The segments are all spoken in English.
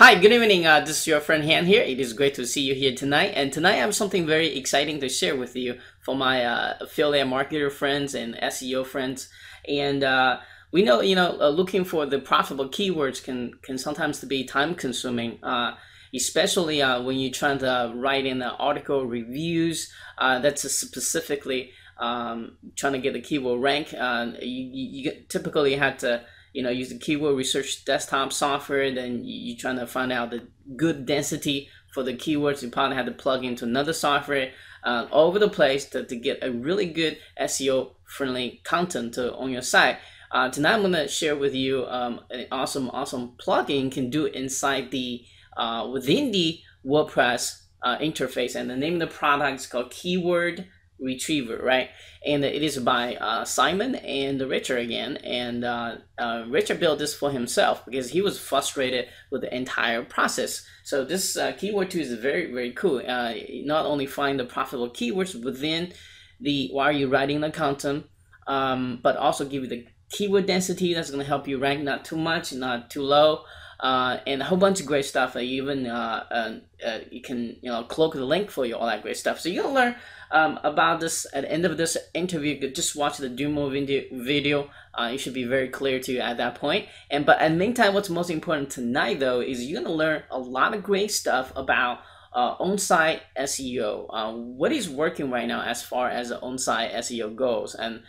Hi, good evening. This is your friend Han here. It is great to see you here tonight. And tonight I have something very exciting to share with you for my affiliate marketer friends and SEO friends. And we know, looking for the profitable keywords can sometimes be time consuming, especially when you're trying to write in article reviews. That's specifically trying to get the keyword rank. You typically have to use the keyword research desktop software. Then you're trying to find out the good density for the keywords. You probably have to plug into another software all over the place to get a really good SEO friendly content on your site. Tonight I'm going to share with you an awesome plugin you can do inside the within the WordPress interface, and the name of the product is called Keyword Retriever, right? And it is by Simon and Richard again. And Richard built this for himself because he was frustrated with the entire process. So this keyword tool is very cool. Not only find the profitable keywords within while you're writing the content, but also give you the keyword density that's going to help you rank not too much, not too low. And a whole bunch of great stuff. Even you can cloak the link for you, all that great stuff. So you're gonna learn about this at the end of this interview. You could just watch the demo video. It should be very clear to you at that point. But in the meantime, what's most important tonight though is you're gonna learn a lot of great stuff about on-site SEO. What is working right now as far as the on-site SEO goes, and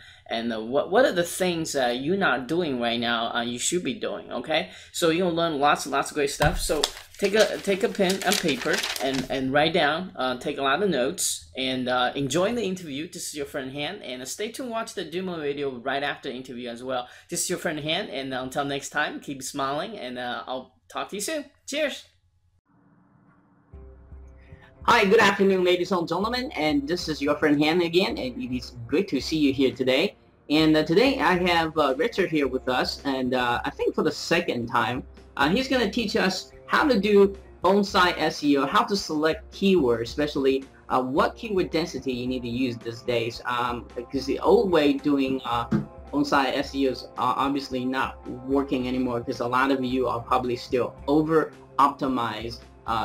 what are the things you're not doing right now you should be doing. Okay, so you're gonna learn lots of great stuff. So take a pen and paper and write down, take a lot of notes, and enjoy the interview. This is your friend Han, and stay tuned, watch the demo video right after the interview as well. This is your friend Han, and until next time, keep smiling, and I'll talk to you soon. Cheers. Hi, good afternoon, ladies and gentlemen, and this is your friend Han again, and it is great to see you here today. And today I have Richard here with us, and I think for the second time, he's going to teach us how to do on-site SEO, how to select keywords, especially what keyword density you need to use these days, because the old way doing on-site SEOs are obviously not working anymore, because a lot of you are probably still over-optimized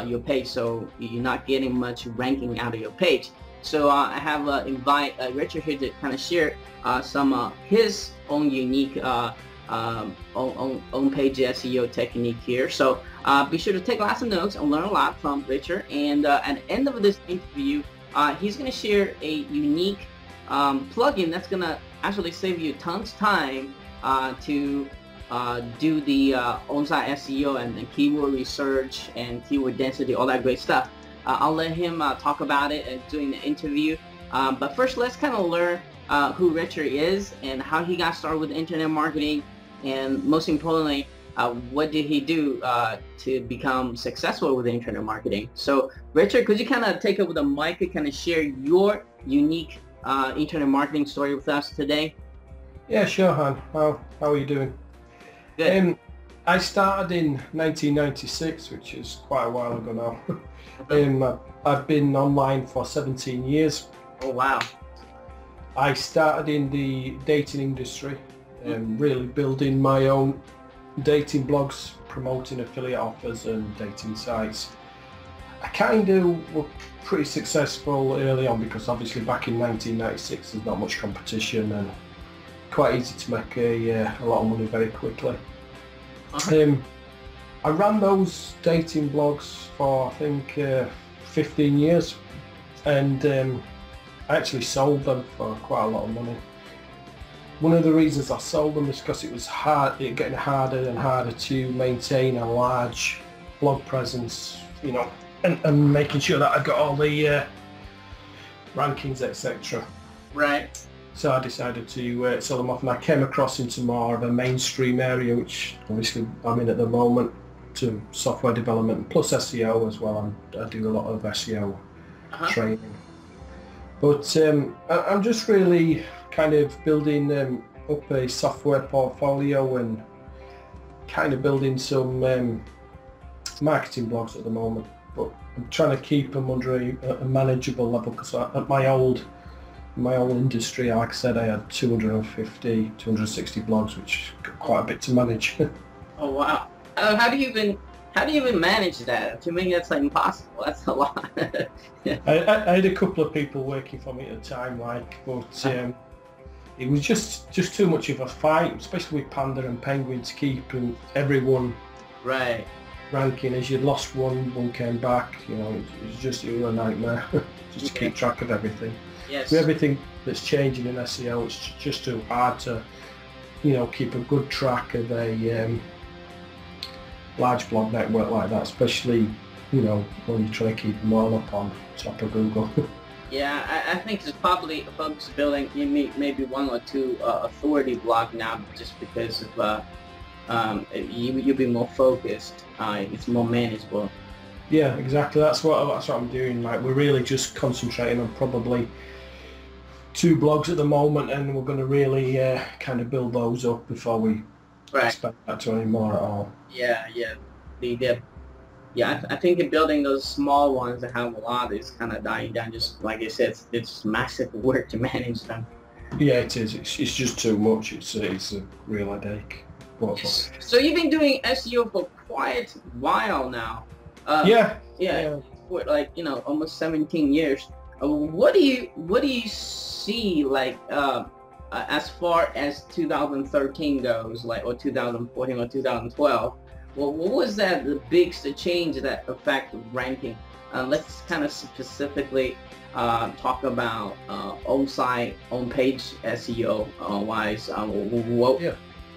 your page, so you're not getting much ranking out of your page. So I have invite Richard here to kind of share some his own unique on-page SEO technique here. So be sure to take lots of notes and learn a lot from Richard. And at the end of this interview, he's going to share a unique plugin that's going to actually save you tons of time to do the on-site SEO and keyword research and keyword density, all that great stuff. I'll let him talk about it during the interview. But first, let's kind of learn who Richard is and how he got started with internet marketing, and most importantly, what did he do to become successful with internet marketing. So Richard, could you kind of take over the mic and kind of share your unique internet marketing story with us today? Yeah, sure, Han. How are you doing? Good. I started in 1996, which is quite a while ago now. I've been online for 17 years. Oh wow. I started in the dating industry, really building my own dating blogs, promoting affiliate offers and dating sites. I kind of were pretty successful early on because obviously back in 1996 there's not much competition and quite easy to make a lot of money very quickly. I ran those dating blogs for I think 15 years, and I actually sold them for quite a lot of money. One of the reasons I sold them is because it was getting harder and harder to maintain a large blog presence, and making sure that I got all the rankings, etc. Right. So I decided to sell them off, and I came across into more of a mainstream area, which obviously I'm in at the moment, to software development plus SEO as well. I do a lot of SEO training. But I'm just really kind of building up a software portfolio and kind of building some marketing blogs at the moment. But I'm trying to keep them under a manageable level, because at my old industry, like I said, I had 260 blogs, which got quite a bit to manage. Oh wow. How do you even How do you even manage that? To me, that's like impossible. That's a lot. I had a couple of people working for me at the time, but it was just too much of a fight, especially with Panda and Penguin, to keep and everyone Right. ranking. As you lost one came back, it was a nightmare just to keep track of everything. Yes. With everything that's changing in SEO, it's just too hard to, keep a good track of a large blog network like that, especially, when you try to keep them all up on top of Google. Yeah, I think it's probably folks building maybe one or two authority blog now, just because of you'll be more focused. It's more manageable. Yeah, exactly. That's what I'm doing. Like, we're really just concentrating on probably 2 blogs at the moment, and we're going to really kind of build those up before we expect that to any more at all. Yeah. I think building those small ones that have a lot is kind of dying down. Just like I said, it's massive work to manage them. Yeah, it is. It's just too much. It's a real headache. So you've been doing SEO for quite a while now. Yeah. For like almost 17 years. What do you see like as far as 2013 goes, like, or 2014 or 2012? Well, what was the biggest change that affected ranking? Let's kind of specifically talk about on-site, on-page SEO wise.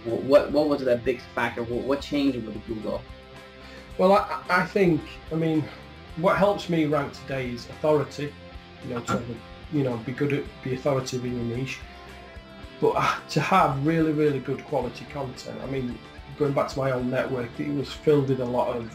What was that big factor? What changed with Google? Well, I think, what helps me rank today is authority. Be authoritative in your niche, but to have really, really good quality content. Going back to my own network, it was filled with a lot of,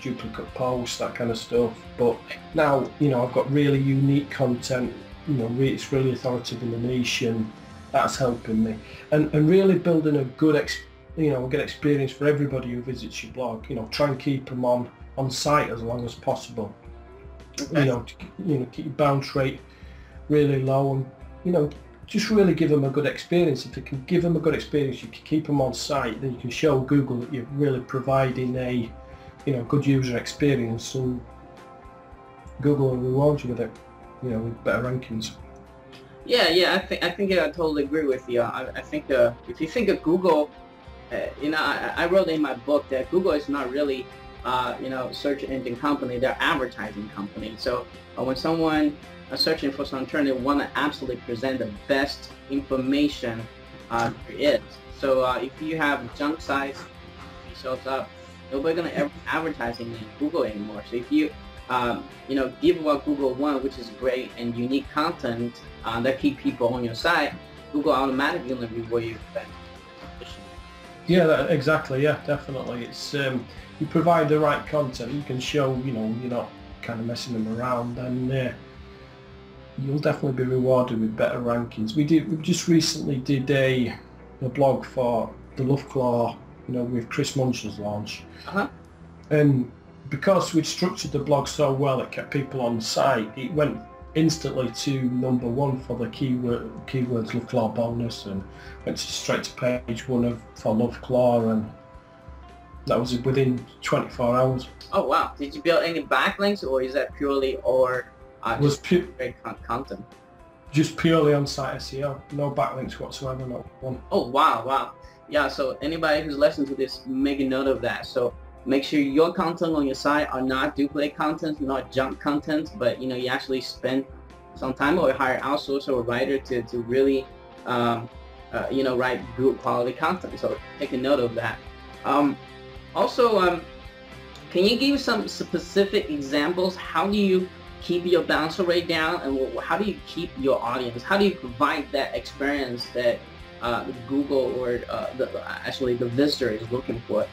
duplicate posts, that kind of stuff. But now, I've got really unique content. It's really authoritative in the niche, and that's helping me. And really building a good experience for everybody who visits your blog. Try and keep them on site as long as possible. Okay. Keep your bounce rate really low, and just really give them a good experience. If you can give them a good experience, you can keep them on site, then you can show Google that you're really providing a good user experience, and Google will reward you with it, with better rankings. Yeah, I think I totally agree with you. I think if you think of Google, I wrote in my book that Google is not really search engine company, they're advertising company. So when someone searching for some term, they want to absolutely present the best information there is. So if you have junk sites, it shows up, nobody's going to ever advertising in Google anymore. So if you give what Google wants, which is great and unique content that keep people on your site, Google automatically going to reward you for that. Yeah, exactly. Yeah, definitely. It's you provide the right content, you can show you're not kind of messing them around, and you'll definitely be rewarded with better rankings. We just recently did a blog for the Love Claw, with Chris Munch's launch, and because we'd structured the blog so well, it kept people on the site. It went instantly to #1 for the keywords Love Claw bonus, and went straight to page 1 for Love Claw, and that was within 24 hours. Oh wow! Did you build any backlinks, or is that purely just great content? Just purely on-site SEO, no backlinks whatsoever, not one. Oh wow! Yeah. So anybody who's listening to this, make a note of that. So make sure your content on your site are not duplicate content, not junk content, but you actually spend some time or hire outsourcer or writer to really write good quality content. So take a note of that. Also, can you give some specific examples? How do you keep your bounce rate down, and how do you keep your audience? How do you provide that experience that Google or the visitor is looking for?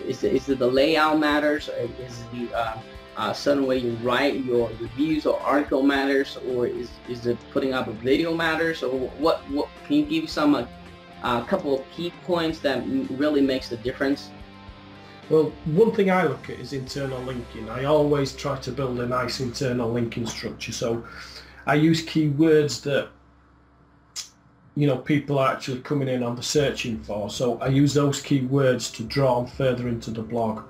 Is it the layout matters? Is the certain way you write your reviews or article matters, or is it putting up a video matters, or what can you give some a couple of key points that really makes the difference? Well, one thing I look at is internal linking. I always try to build a nice internal linking structure. So I use keywords that people are actually coming in on the searching for. So I use those keywords to draw them further into the blog.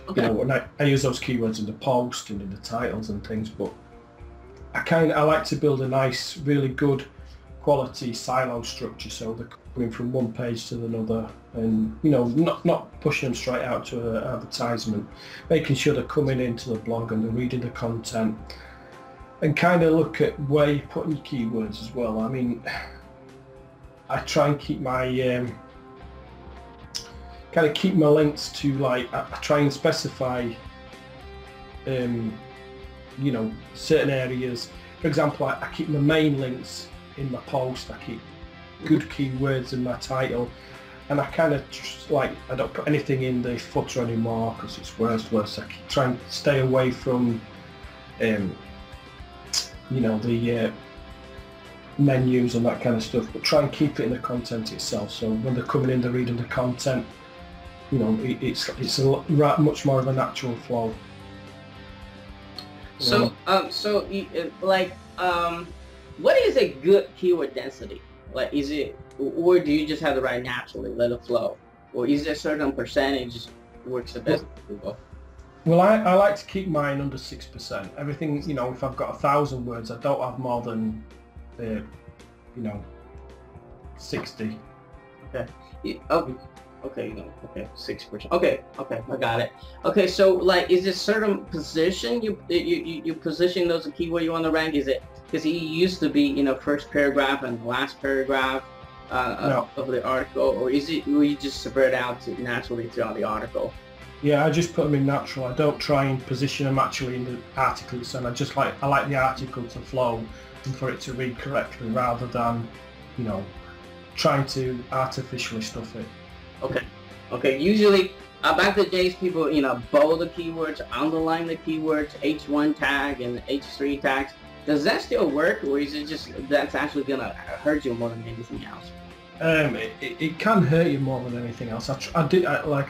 Okay. And I use those keywords in the post and in the titles and things, but I like to build a nice, really good quality silo structure, so they're coming from one page to another, and not pushing them straight out to an advertisement, making sure they're coming into the blog and they're reading the content, and kind of look at where you're putting your keywords as well. I mean, I try and keep my keep my links to, like, I try and specify certain areas. For example, I keep my main links in my post, I keep good keywords in my title, and I kind of I don't put anything in the footer anymore because it's worthless. I try and stay away from the menus and that kind of stuff, but try and keep it in the content itself, so when they're coming in, they're reading the content, it's much more of a natural flow. So, what is a good keyword density? Like, is it, or do you just have to write naturally, let it flow? Or is there a certain percentage works the best for people? Well, I like to keep mine under 6%. Everything, if I've got 1,000 words, I don't have more than, 60. Okay. Okay, 6%. Okay, I got it. Okay, so, like, is it certain position you position those a keyword you want to rank? Is it because it used to be first paragraph and last paragraph No. of the article, or will you just spread out naturally throughout the article? Yeah, I just put them in natural. I don't try and position them actually in the articles, and I like the article to flow and for it to read correctly, rather than trying to artificially stuff it. Okay. Usually, back in the days, people bold the keywords, underline the keywords, H1 tag and H3 tags. Does that still work, or is it just that's actually gonna hurt you more than anything else? It can hurt you more than anything else. Like I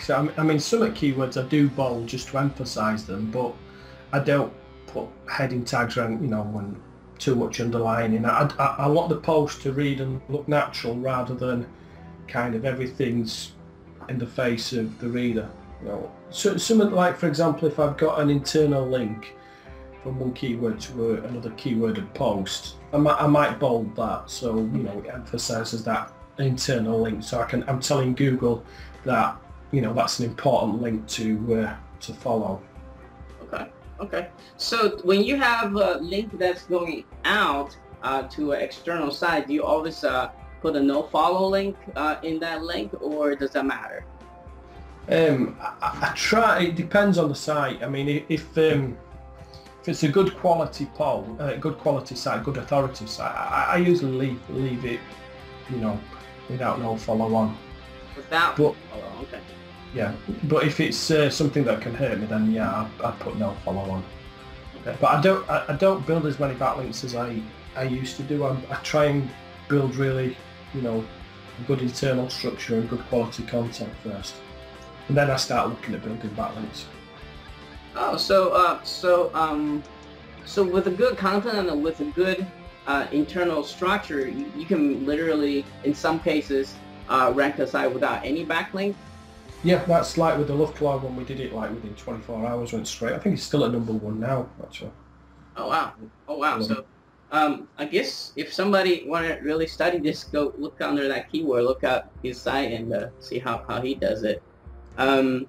said, I mean, some of the keywords I do bold just to emphasise them, but I don't put heading tags around, when too much underlining. I want the post to read and look natural, rather than kind of everything's in the face of the reader. So something like, for example, if I've got an internal link from one keyword to another keyworded post, I might bold that, so it emphasises that internal link, so I'm telling Google that that's an important link to follow. Okay. So when you have a link that's going out to an external site, do you always put a no follow link in that link, or does that matter? I try. It depends on the site. I mean, if it's a good quality good quality site, good authoritative site, I usually leave it, without no follow on. Without follow, okay. Yeah, but if it's something that can hurt me, then yeah, I put no follow on. Okay. But I don't build as many backlinks as I used to do. I try and build really, a good internal structure and good quality content first, and then I start looking at building backlinks. Oh, so with a good content and with a good internal structure, you can literally, in some cases, rank a site without any backlink. Yeah, that's like with the Love Club when we did it, like within 24 hours went straight. I think it's still at #1 now, actually. Oh wow. So I guess if somebody want to really study this, go look under that keyword, look up his site, and see how he does it. Let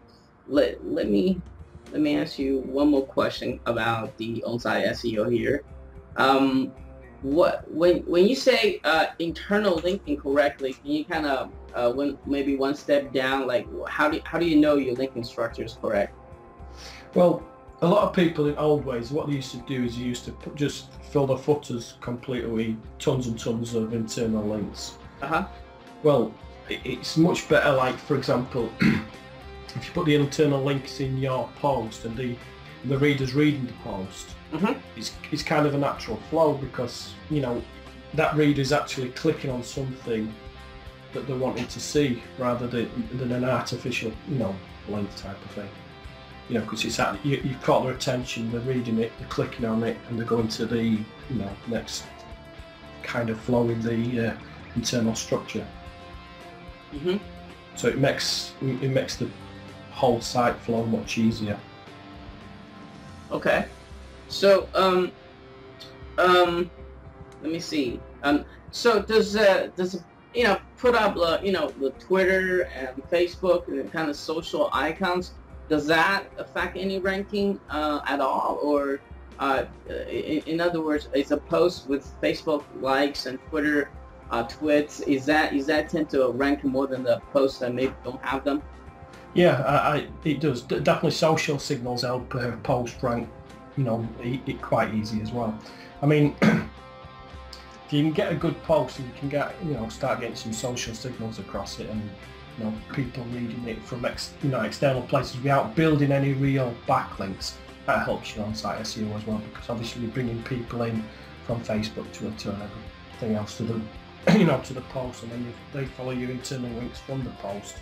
me ask you one more question about the on-site SEO here. When you say internal linking correctly, can you kind of maybe one step down, like how do you know your linking structure is correct? Well, a lot of people in old ways, what they used to do is just fill the footers completely, tons and tons of internal links. Well, it's much better, like, for example, if you put the internal links in your post and the reader's reading the post, it's kind of a natural flow, because that reader's actually clicking on something that they're wanting to see, rather than an artificial link type of thing. Because you've caught their attention, they're reading it, they're clicking on it, and they're going to the next kind of flow in the internal structure. Mm-hmm. So it makes the whole site flow much easier. Okay. So let me see. So does put up the Twitter and Facebook and kind of social icons? Does that affect any ranking at all, or in other words, is a post with Facebook likes and Twitter tweets, is that tend to rank more than the posts that maybe don't have them? Yeah, it does. Definitely social signals help post rank, it quite easy as well. I mean, if you can get a good post and you can get, start getting some social signals across it, and people reading it from external places without building any real backlinks, that helps your on-site SEO as well, because obviously you're bringing people in from Facebook, Twitter, and everything else to the to the post, and then they follow your internal links from the post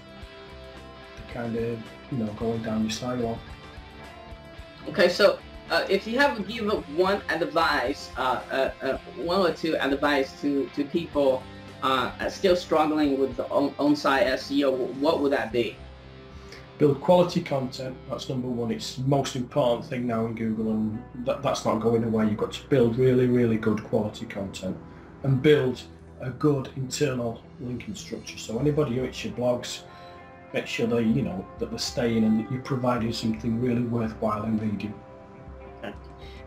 to kind of going down your silo. Okay, so if you have to give one advice, one or two advice to people still struggling with the on-site SEO, what would that be? Build quality content. That's number one. It's the most important thing now in Google, and that's not going away. You've got to build really, really good quality content, and build a good internal linking structure. So anybody who hits your blogs, make sure they, that they're staying and that you're providing something really worthwhile in reading. Okay.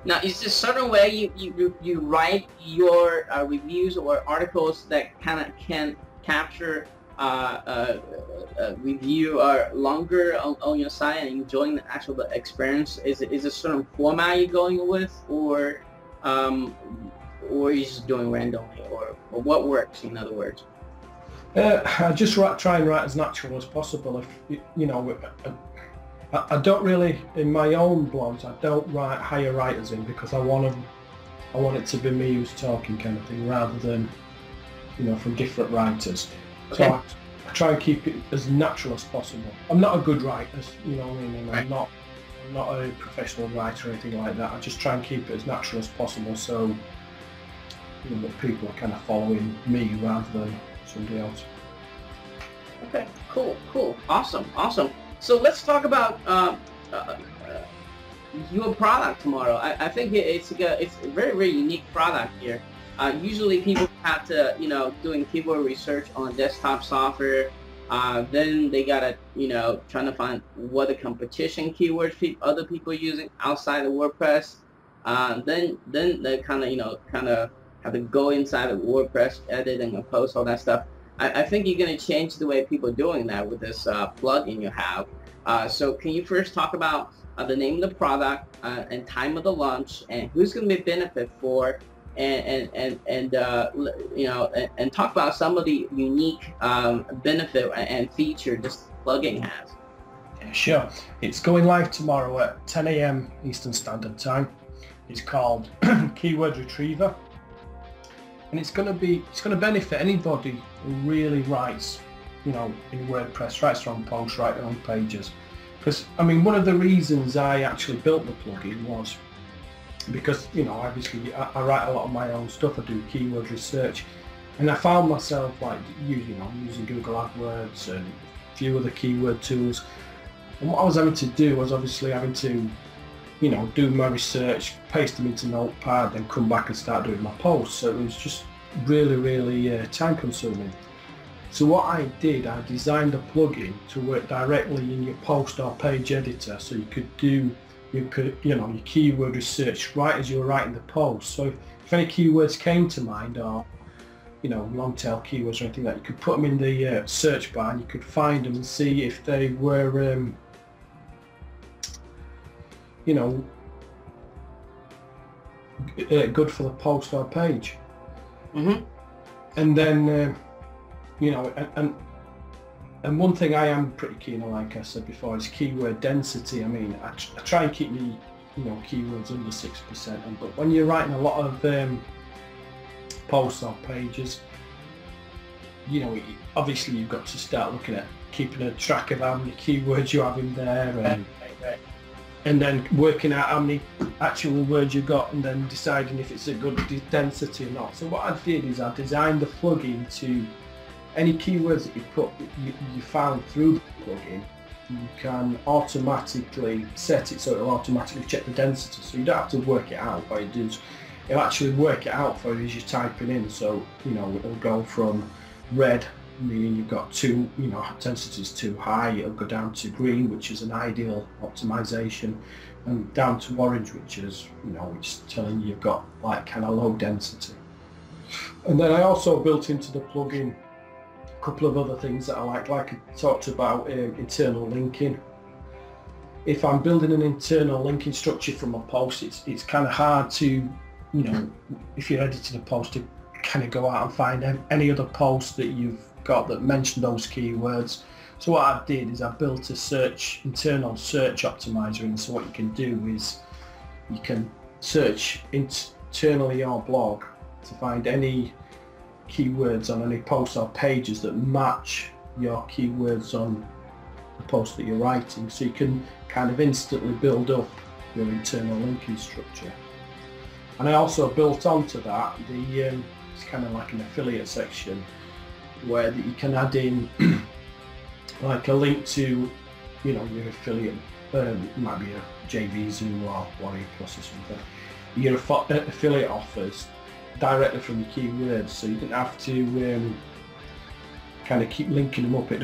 Now, is there a certain way you write your reviews or articles that kind of can capture review longer on your site and enjoying the actual experience? Is a certain format you're going with, or you're just doing randomly, or what works, in other words? I just try and write as natural as possible. If I don't really, in my own blogs, I don't hire writers in, because I want it to be me who's talking, kind of thing, rather than from different writers. Okay. So I try and keep it as natural as possible. I'm not a good writer, you know what I mean, and I'm not a professional writer or anything like that. I just try and keep it as natural as possible, so that people are kind of following me rather than somebody else. Okay, cool, awesome. So let's talk about your product tomorrow. I think it's a very, very unique product here. Usually people have to, doing keyword research on desktop software. Then they gotta, trying to find what the competition keywords other people are using outside of WordPress. Then they kind of have to go inside of WordPress, editing and post, all that stuff. I think you're going to change the way people are doing that with this plugin you have. So can you first talk about the name of the product and time of the launch, and who's going to be benefit for, and talk about some of the unique benefit and feature this plugin has. Yeah, sure. It's going live tomorrow at 10 a.m. Eastern Standard Time. It's called Keyword Retriever. And it's going to benefit anybody who really writes, in WordPress, writes their own posts, writes their own pages. Because, one of the reasons I actually built the plugin was because, obviously I write a lot of my own stuff. I do keyword research, and I found myself using Google AdWords and a few other keyword tools. And what I was having to do was obviously having to, do my research, paste them into Notepad, and come back and start doing my posts. So it was just really, really time consuming. So what I did, I designed a plugin to work directly in your post or page editor, so you could do your keyword research right as you were writing the post. So if any keywords came to mind, or long tail keywords or anything like that, you could put them in the search bar and you could find them and see if they were good for the post or page. Mm-hmm. And then and one thing I am pretty keen on, like I said before, is keyword density. I try and keep me keywords under 6%, but when you're writing a lot of posts or pages, obviously you've got to start looking at keeping a track of how many keywords you have in there, and then working out how many actual words you got, and then deciding if it's a good density or not. So what I did is I designed the plugin to any keywords that you found through the plugin. You can automatically set it so it'll automatically check the density, so you don't have to work it out. What it does, it'll actually work it out for you as you're typing in. So it'll go from red, meaning you've got too, density is too high. It'll go down to green, which is an ideal optimization, and down to orange, which is which is telling you you've got like kind of low density. And then I also built into the plugin couple of other things that I like I talked about, internal linking. If I'm building an internal linking structure from a post, it's kind of hard to, if you're editing a post, to kind of go out and find any other posts that you've got that mention those keywords. So what I did is I built a internal search optimizer, and so what you can do is you can search internally your blog to find any keywords on any posts or pages that match your keywords on the post that you're writing, so you can kind of instantly build up your internal linking structure. And I also built onto that it's kind of like an affiliate section where that you can add in like a link to your affiliate, it might be a JVZoo or Warrior Plus or something, your affiliate offers directly from the keywords, so you didn't have to kind of keep linking them up. The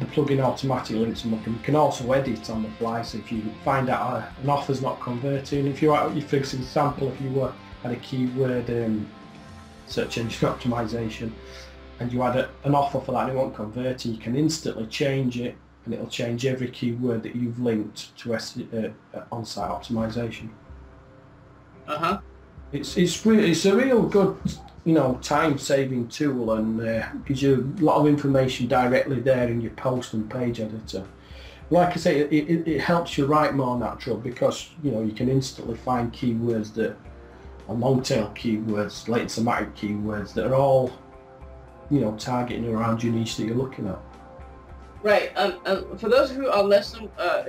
plugin automatically links them up, and you can also edit on the fly. So if you find out an offer's not converting, if you for example, if you had a keyword search engine optimization and you had an offer for that and it won't convert, you can instantly change it, and it'll change every keyword that you've linked to on-site optimization. It's a real good time-saving tool, and gives you a lot of information directly there in your post and page editor. Like I say, it helps you write more natural, because you can instantly find keywords that are long-tail keywords, latent semantic keywords that are all targeting around your niche that you're looking at. Right. For those who are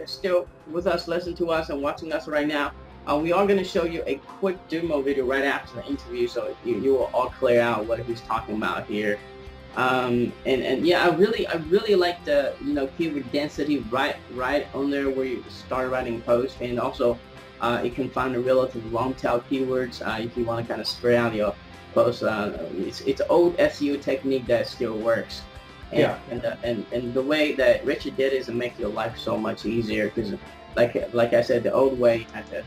still with us, listening to us and watching us right now, we are going to show you a quick demo video right after the interview, so you will all clear out what he's talking about here. And yeah, I really like the keyword density right on there where you start writing posts, and also it can find the relative long tail keywords if you want to kind of spread out your posts. It's old SEO technique that still works. And the way that Richard did is to make your life so much easier, because like I said, the old way you had to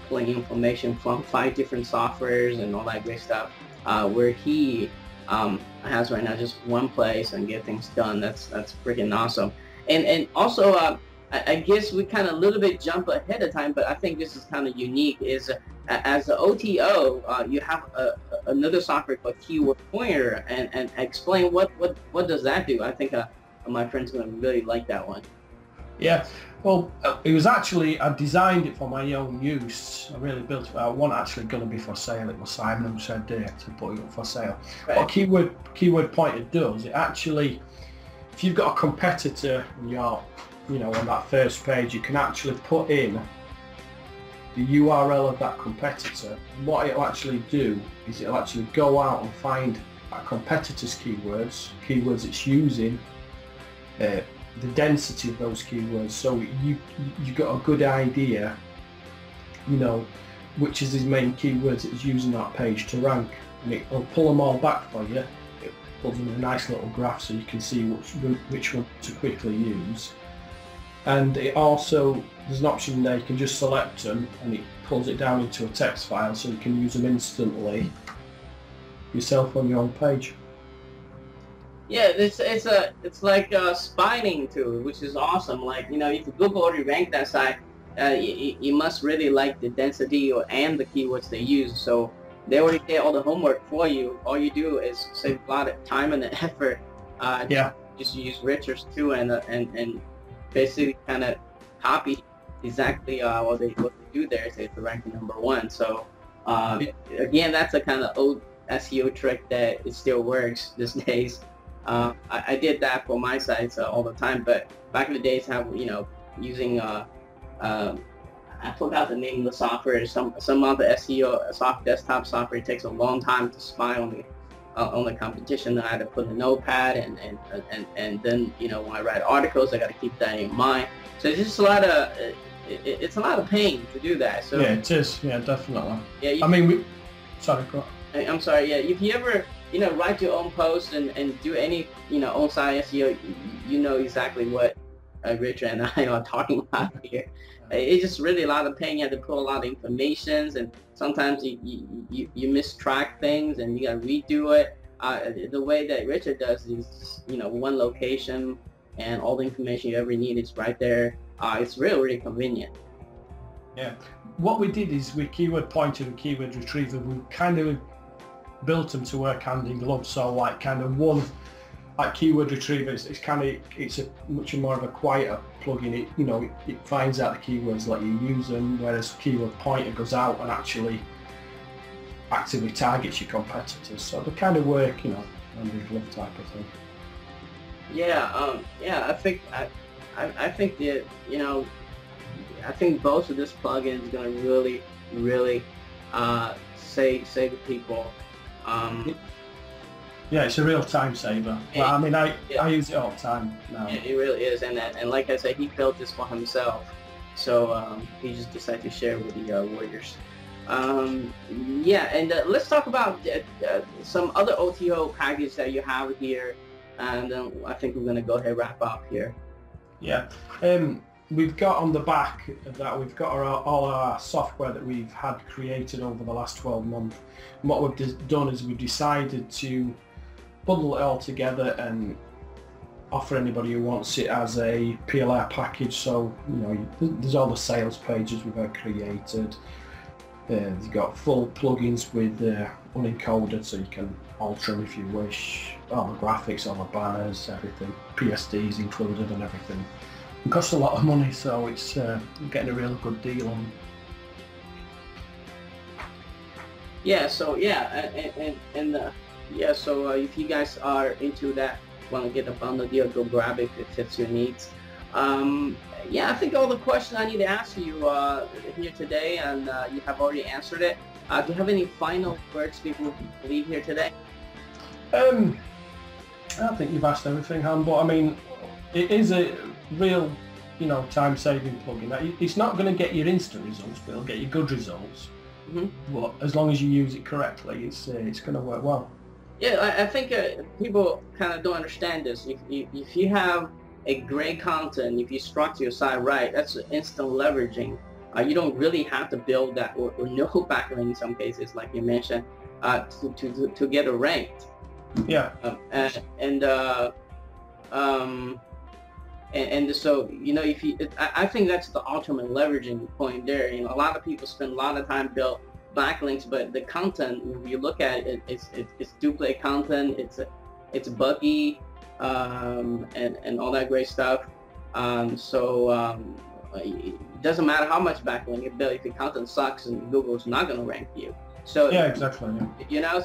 pulling information from 5 different softwares and all that great stuff, where he has right now just one place and get things done. That's freaking awesome. And also I guess we kind of a little bit jump ahead of time, but I think this is kind of unique, is as the OTO, you have another software called Keyword Pointer, and explain what does that do. I think my friend's going to really like that one. Yeah, well, it was actually, I designed it for my own use. I really built it. I wasn't actually going to be for sale. It was Simon who said to put it up for sale. Right. What Keyword Pointer does, it actually, if you've got a competitor and you're, on that first page, you can actually put in the URL of that competitor. And what it'll actually do is it'll actually go out and find that competitor's keywords it's using, the density of those keywords, so you got a good idea, which is his main keywords that he's using that page to rank, and it'll pull them all back for you. It pulls them in a nice little graph so you can see which one to quickly use. And it also, there's an option there, you can just select them and it pulls it down into a text file, so you can use them instantly yourself on your own page. Yeah, it's like a spying tool, which is awesome. Like, if Google already ranked that site, you must really like the density and the keywords they use. So they already did all the homework for you. All you do is save a lot of time and effort. Just use Richard's tool and basically kind of copy exactly what they do there to rank number 1. So again, that's a kind of old SEO trick that it still works these days. I did that for my sites all the time, but back in the days, using I forgot the name of the software. Some other SEO desktop software. It takes a long time to spy on the competition. I had to put a notepad and then when I write articles, I got to keep that in mind. So it's just a lot of it's a lot of pain to do that. So yeah, it is. Yeah, definitely. Yeah, I mean, sorry, go on. I'm sorry. Yeah, if you ever write your own post and do any on-site SEO, you know exactly what Richard and I are talking about here. It's just really a lot of pain. You have to put a lot of information, and sometimes you mistrack things and you got to redo it. The way that Richard does is one location and all the information you ever need is right there. It's really convenient. Yeah. What we did is with keyword pointer and keyword retriever, we kind of built them to work hand in glove. So like kind of one, like keyword retriever, it's a much more of a quieter plugin. It finds out the keywords, let you use them, whereas keyword pointer goes out and actually actively targets your competitors. So they kind of work, hand in glove type of thing. Yeah. I think I think that I think both of this plugin is going to really save the people. Yeah, it's a real time saver. Well, I mean, I use it all the time now. Yeah, it really is, and like I said, he built this for himself, so he just decided to share with the warriors. Yeah, and let's talk about some other OTO package that you have here, and then I think we're going to go ahead and wrap up here. Yeah, we've got on the back of that, we've got all our software that we've had created over the last 12 months. And what we've done is we've decided to bundle it all together and offer anybody who wants it as a PLR package. So there's all the sales pages we've had created. You've got full plugins with unencoded, so you can alter them if you wish. All the graphics, all the banners, everything. PSDs included and everything. It costs a lot of money, so it's getting a real good deal on. Yeah. So yeah, so if you guys are into that, want to get a bundle deal, go grab it if it fits your needs. Yeah, I think all the questions I need to ask you here today, and you have already answered it. Do you have any final words people leave here today? I think you've asked everything, Han, but I mean, it is a real, time-saving plugin. It's not going to get your instant results, but it'll get you good results. Mm-hmm. But as long as you use it correctly, it's going to work well. Yeah, I think people kind of don't understand this. If you have a great content, if you structure your site right, that's instant leveraging. You don't really have to build that or no backlink in some cases, like you mentioned, to get it ranked. Yeah. And so I think that's the ultimate leveraging point there. A lot of people spend a lot of time build backlinks, but the content, when you look at it, it's duplicate content. It's buggy. And all that great stuff. It doesn't matter how much backlink you build if your content sucks and Google's not going to rank you. So yeah, exactly. Yeah.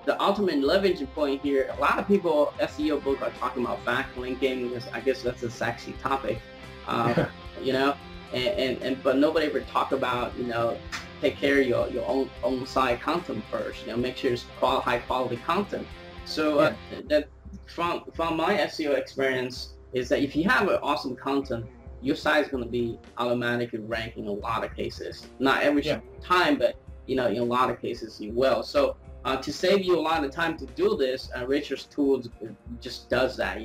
The ultimate leveraging point here. A lot of people SEO books are talking about backlinking because I guess that's a sexy topic. But nobody ever talk about take care of your own site content first. Make sure it's high quality content. So that. From my SEO experience is that if you have an awesome content, your site is going to be automatically ranked in a lot of cases. Not every time, but in a lot of cases you will. So to save you a lot of time to do this, Richard's tools just does that.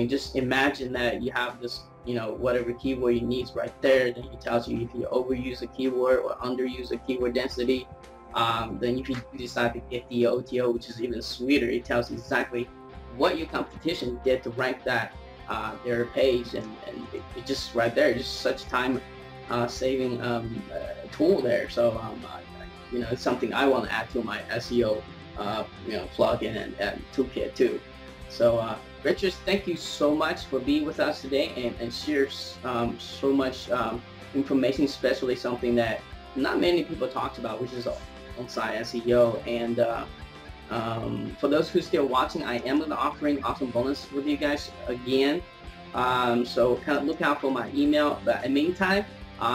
Just imagine that you have this, whatever keyword you need right there. Then it tells you if you overuse a keyword or underuse a keyword density. Then if you decide to get the OTO, which is even sweeter, it tells you exactly what your competition did to rank that their page, and it just right there, just such time saving tool there. So it's something I want to add to my SEO plugin and toolkit too. So Richard, thank you so much for being with us today and share so much information, especially something that not many people talked about, which is on-site SEO. And for those who are still watching, I am going to offering awesome bonus with you guys again. So kind of look out for my email. But in the meantime,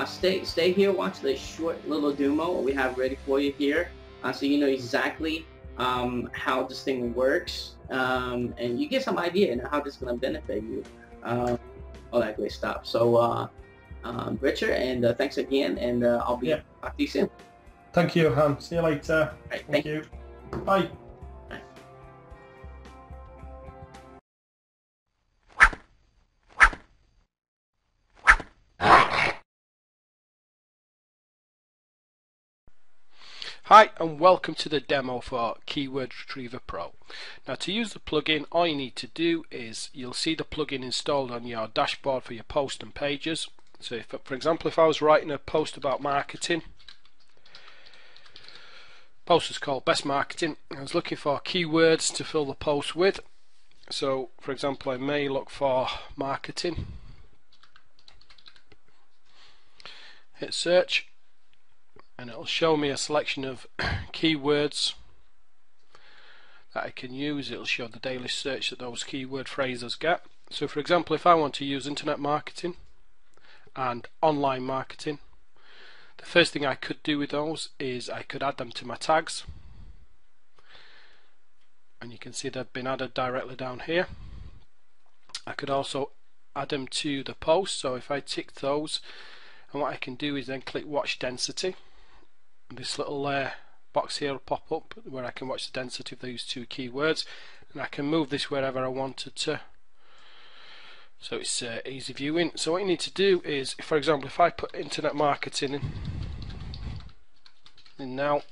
Stay here, watch the short little demo we have ready for you here, so you know exactly how this thing works, and you get some idea and how this is going to benefit you, all that great stuff. So Richard, and thanks again, and I'll be talk to you soon. Thank you, Han. See you later. Right, thank you. Bye. Hi and welcome to the demo for Keyword Retriever Pro. Now, to use the plugin, all you need to do is you'll see the plugin installed on your dashboard for your post and pages. So if, for example, if I was writing a post about marketing, post is called Best Marketing, I was looking for keywords to fill the post with. So for example, I may look for marketing, hit search, and it'll show me a selection of keywords that I can use. It'll show the daily search that those keyword phrases get. So for example, if I want to use internet marketing and online marketing, the first thing I could do with those is I could add them to my tags, and you can see they've been added directly down here. I could also add them to the post, so if I tick those, and what I can do is then click watch density. This little box here will pop up where I can watch the density of these two keywords, and I can move this wherever I wanted to, so it's easy viewing. So what you need to do is, for example, if I put internet marketing in now,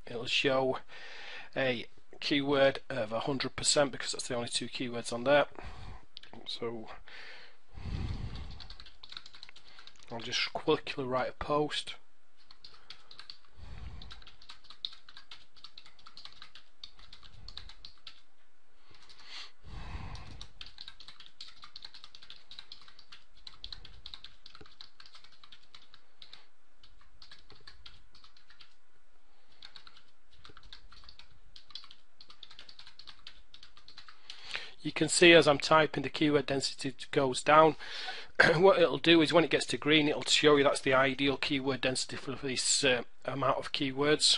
it'll show a keyword of 100% because that's the only two keywords on there. So I'll just quickly write a post. You can see as I'm typing, the keyword density goes down. What it'll do is when it gets to green, it'll show you that's the ideal keyword density for this amount of keywords.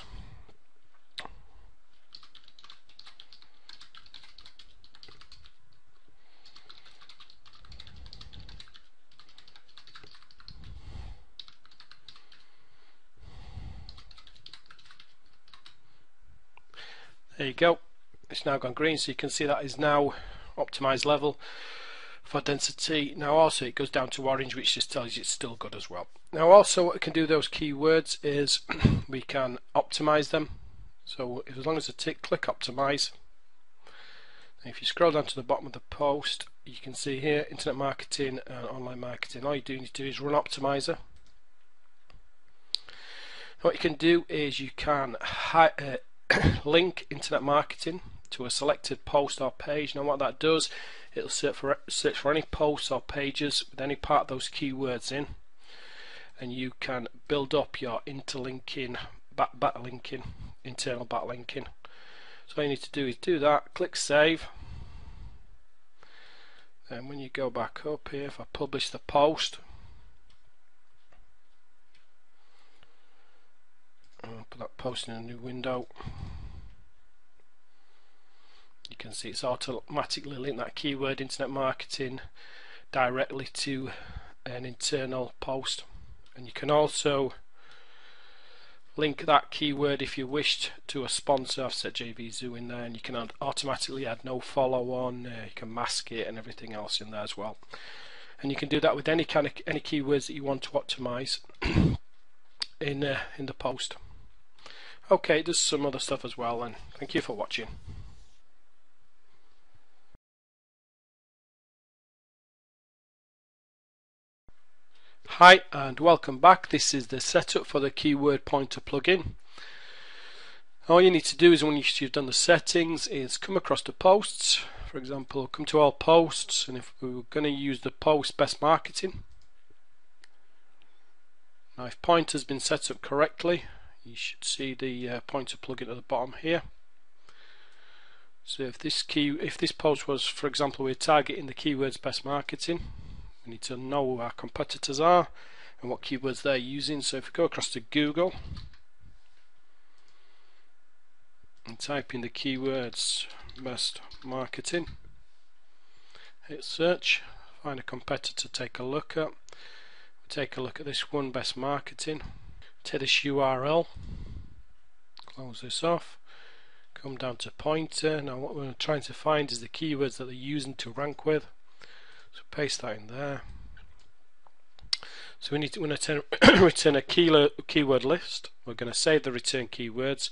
There you go. It's now gone green, so you can see that is now optimized level for density. Now also it goes down to orange, which just tells you it's still good as well. Now also what we can do with those keywords is we can optimize them. So as long as I click optimize, and if you scroll down to the bottom of the post, you can see here internet marketing and online marketing. All you do need to do is run optimizer. What you can do is you can link internet marketing to a selected post or page. Now what that does, it'll search for any posts or pages with any part of those keywords in, and you can build up your interlinking, backlinking, internal backlinking. So all you need to do is do that, click save, and when you go back up here, if I publish the post, I'll put that post in a new window. You can see it's automatically linked that keyword internet marketing directly to an internal post, and you can also link that keyword if you wished to a sponsor. I've set JVZoo in there, and you can automatically add no follow on, you can mask it and everything else in there as well, and you can do that with any keywords that you want to optimize in the post. Okay, there's some other stuff as well, and thank you for watching. Hi and welcome back. This is the setup for the keyword pointer plugin. All you need to do is, when you've done the settings, is come across to posts. For example, come to all posts, and if we were going to use the post best marketing, now if pointer's been set up correctly, you should see the pointer plugin at the bottom here. So if this post was, for example, we're targeting the keywords best marketing, we need to know who our competitors are, and what keywords they're using. So if we go across to Google and type in the keywords best marketing, hit search, find a competitor to take a look at. Take a look at this one, best marketing. Take this URL, close this off, come down to pointer. Now what we're trying to find is the keywords that they're using to rank with, so paste that in there. So we're going to return a keyword list. We're going to save the return keywords,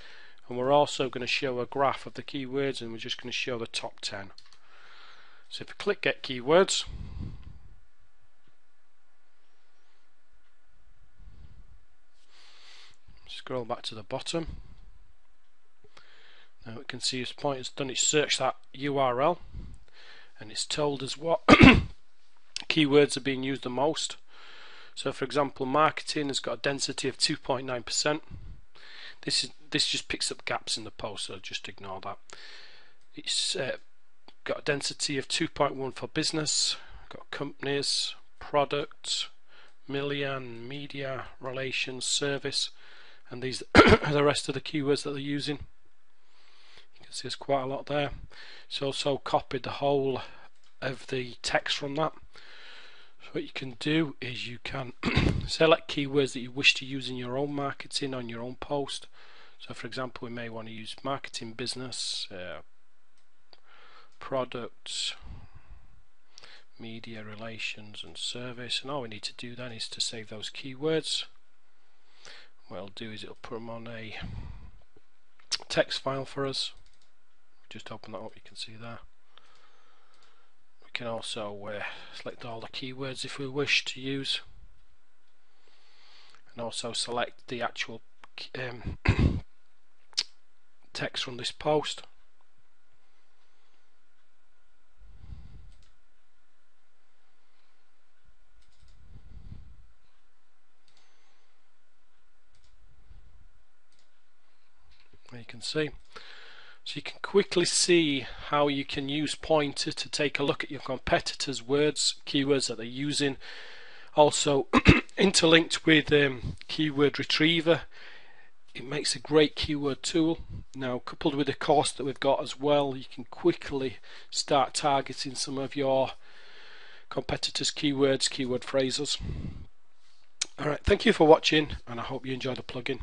and we're also going to show a graph of the keywords, and we're just going to show the top 10. So if we click get keywords, scroll back to the bottom, now we can see his point has done its search that URL, and it's told us what keywords are being used the most. So for example, marketing has got a density of 2.9%. This just picks up gaps in the post, so just ignore that. It's got a density of 2.1 for business, got companies, product, million, media, relations, service, and these are the rest of the keywords that they're using. You can see there's quite a lot there. It's also copied the whole of the text from that. So what you can do is you can select keywords that you wish to use in your own marketing on your own post. So for example, we may want to use marketing, business, product, media, relations and service, and all we need to do then is to save those keywords. What it'll do is it'll put them on a text file for us. Just open that up, you can see there. We can also select all the keywords if we wish to use, and also select the actual text from this post. There you can see. So you can quickly see how you can use Pointer to take a look at your competitors' words, keywords that they're using. Also interlinked with Keyword Retriever. It makes a great keyword tool. Now coupled with the course that we've got as well, you can quickly start targeting some of your competitors' keywords, keyword phrases. Alright, thank you for watching, and I hope you enjoy the plugin.